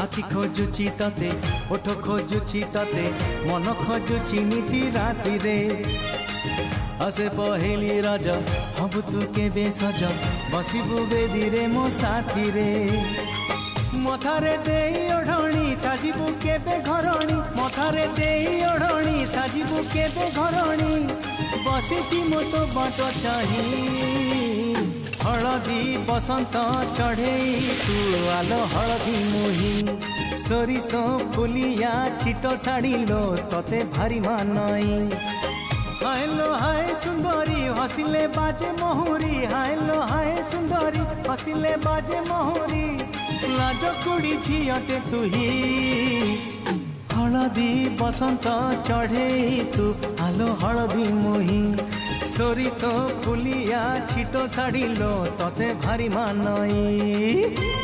आखि खोजुची तते ओठ खोजुची तते मन खोजुची नीति राति रे आसे पहेली रज हबु तू केबे सज बसिबु बेदी रे मो साथी रे मथारे देई ओढ़णी साजिबु केबे घरणी मथारे देई ओढ़णी साजिबु केबे घरणी बसिची मो तो बाट चाही हलदी बसंत चढ़े तू आलो हलदी मुही सोरिष फुलिया छिट छाड़िलो तते भारी मानई हायलो हाय सुंदरी हसिले बाजे मोहरी हायलो हाय सुंदरी हसिले बाजे मोहरी लाज कुड़ी झियटे तुही हलदी बसंत चढ़े तू आलो हलदी मुही सोरिष फुलिया छिट छाड़िलो तते भारी मानई।